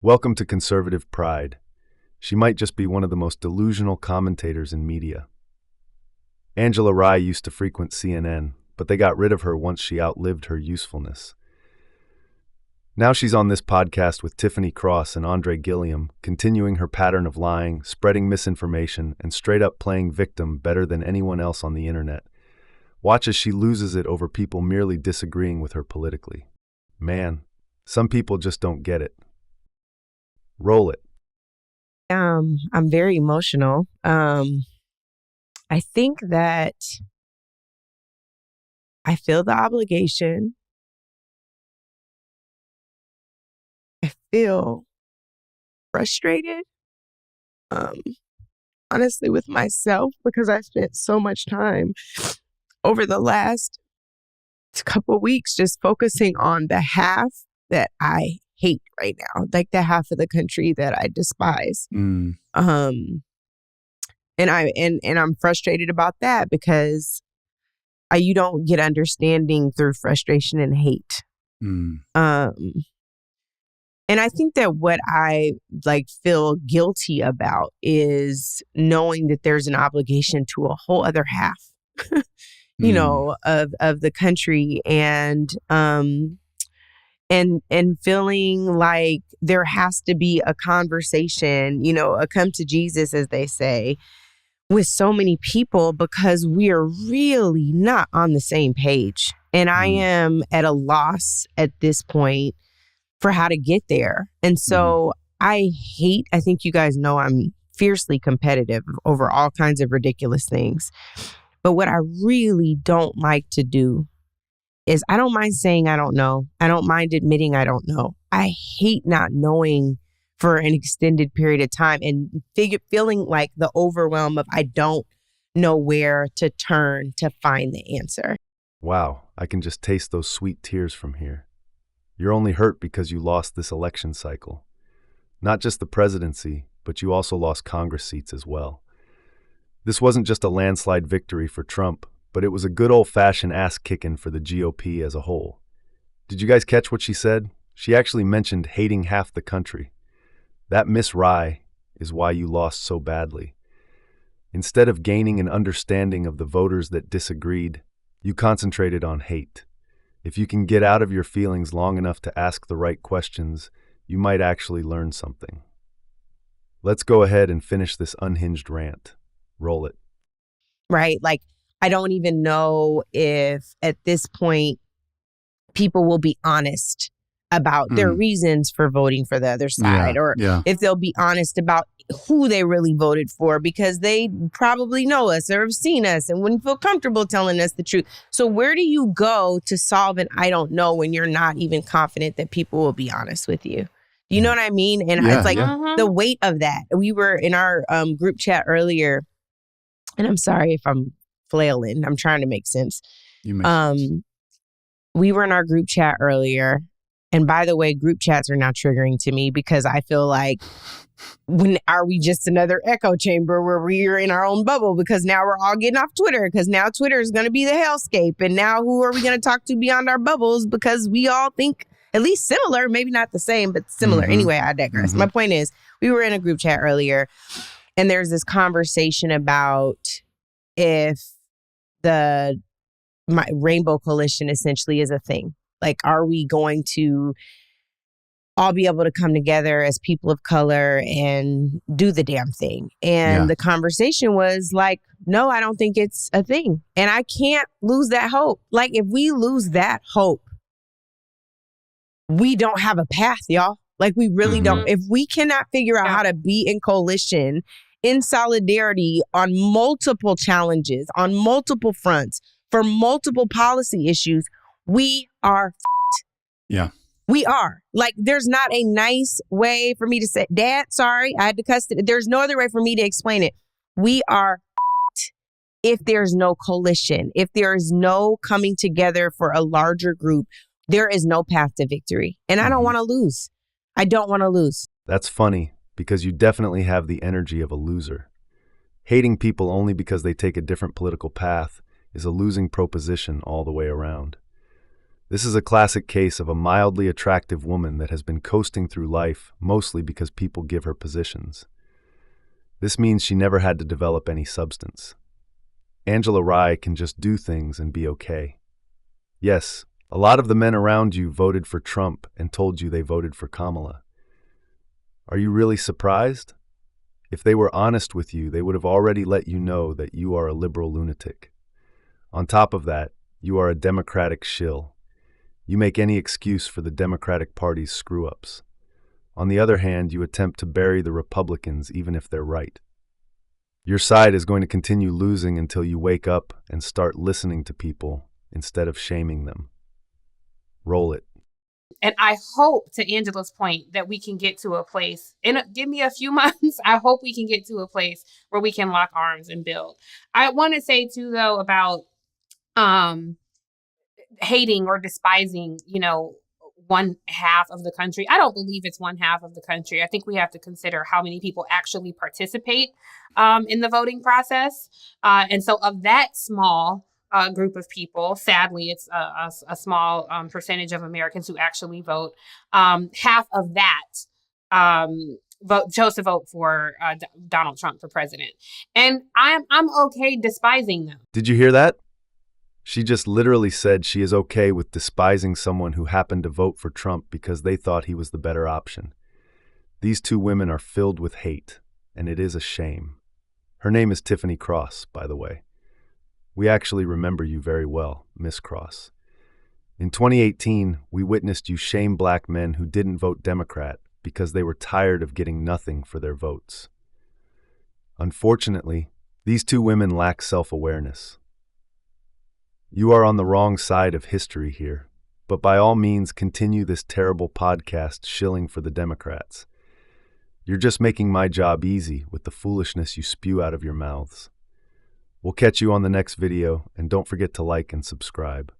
Welcome to Conservative Pride. She might just be one of the most delusional commentators in media. Angela Rye used to frequent CNN, but they got rid of her once she outlived her usefulness. Now she's on this podcast with Tiffany Cross and Andre Gilliam, continuing her pattern of lying, spreading misinformation, and straight up playing victim better than anyone else on the internet. Watch as she loses it over people merely disagreeing with her politically. Man, some people just don't get it. Roll it. I'm very emotional. I think that I feel the obligation. I feel frustrated, honestly, with myself because I spent so much time over the last couple of weeks just focusing on the half that I hate right now, like the half of the country that I despise. And I'm frustrated about that because you don't get understanding through frustration and hate. And I think that what I feel guilty about is knowing that there's an obligation to a whole other half, of the country, and feeling like there has to be a conversation, a come to Jesus, as they say, with so many people because we are really not on the same page. And I am at a loss at this point for how to get there. And so I think you guys know I'm fiercely competitive over all kinds of ridiculous things. But what I really don't like to do is I don't mind saying I don't know. I don't mind admitting I don't know. I hate not knowing for an extended period of time and feeling like the overwhelm of I don't know where to turn to find the answer. Wow, I can just taste those sweet tears from here. You're only hurt because you lost this election cycle. Not just the presidency, but you also lost Congress seats as well. This wasn't just a landslide victory for Trump, but it was a good old-fashioned ass-kicking for the GOP as a whole. Did you guys catch what she said? She actually mentioned hating half the country. That Miss Rye is why you lost so badly. Instead of gaining an understanding of the voters that disagreed, you concentrated on hate. If you can get out of your feelings long enough to ask the right questions, you might actually learn something. Let's go ahead and finish this unhinged rant. Roll it. Right? I don't even know if at this point people will be honest about their reasons for voting for the other side, if they'll be honest about who they really voted for, because they probably know us or have seen us and wouldn't feel comfortable telling us the truth. So where do you go to solve an I don't know when you're not even confident that people will be honest with you? You know what I mean? And it's the weight of that. We were in our group chat earlier, and I'm sorry if I'm flailing. I'm trying to make sense. You make sense. We were in our group chat earlier. And by the way, group chats are now triggering to me because I feel like, are we just another echo chamber where we're in our own bubble? Because now we're all getting off Twitter because now Twitter is going to be the hellscape. And now who are we going to talk to beyond our bubbles? Because we all think at least similar, maybe not the same, but similar. Anyway, I digress. My point is, we were in a group chat earlier and there's this conversation about if my Rainbow Coalition essentially is a thing. Are we going to all be able to come together as people of color and do the damn thing? And the conversation was no, I don't think it's a thing. And I can't lose that hope. If we lose that hope, we don't have a path, y'all. We really don't. If we cannot figure out how to be in coalition, in solidarity on multiple challenges, on multiple fronts, for multiple policy issues, we are f***ed. Yeah. We are. There's not a nice way for me to say, Dad, sorry, I had to cuss it. There's no other way for me to explain it. We are f***ed if there's no coalition, if there is no coming together for a larger group. There is no path to victory. And I don't want to lose. I don't want to lose. That's funny because you definitely have the energy of a loser. Hating people only because they take a different political path is a losing proposition all the way around. This is a classic case of a mildly attractive woman that has been coasting through life mostly because people give her positions. This means she never had to develop any substance. Angela Rye can just do things and be okay. Yes, a lot of the men around you voted for Trump and told you they voted for Kamala. Are you really surprised? If they were honest with you, they would have already let you know that you are a liberal lunatic. On top of that, you are a Democratic shill. You make any excuse for the Democratic Party's screw-ups. On the other hand, you attempt to bury the Republicans even if they're right. Your side is going to continue losing until you wake up and start listening to people instead of shaming them. Roll it. And I hope, to Angela's point, that we can get to a place, and give me a few months, I hope we can get to a place where we can lock arms and build. I want to say, too, though, about hating or despising, one half of the country. I don't believe it's one half of the country. I think we have to consider how many people actually participate in the voting process. And so of that small group of people, sadly, it's a small percentage of Americans who actually vote. Half of that chose to vote for Donald Trump for president. And I'm okay despising them. Did you hear that? She just literally said she is okay with despising someone who happened to vote for Trump because they thought he was the better option. These two women are filled with hate, and it is a shame. Her name is Tiffany Cross, by the way. We actually remember you very well, Miss Cross. In 2018, we witnessed you shame black men who didn't vote Democrat because they were tired of getting nothing for their votes. Unfortunately, these two women lack self-awareness. You are on the wrong side of history here, but by all means continue this terrible podcast shilling for the Democrats. You're just making my job easy with the foolishness you spew out of your mouths. We'll catch you on the next video, and don't forget to like and subscribe.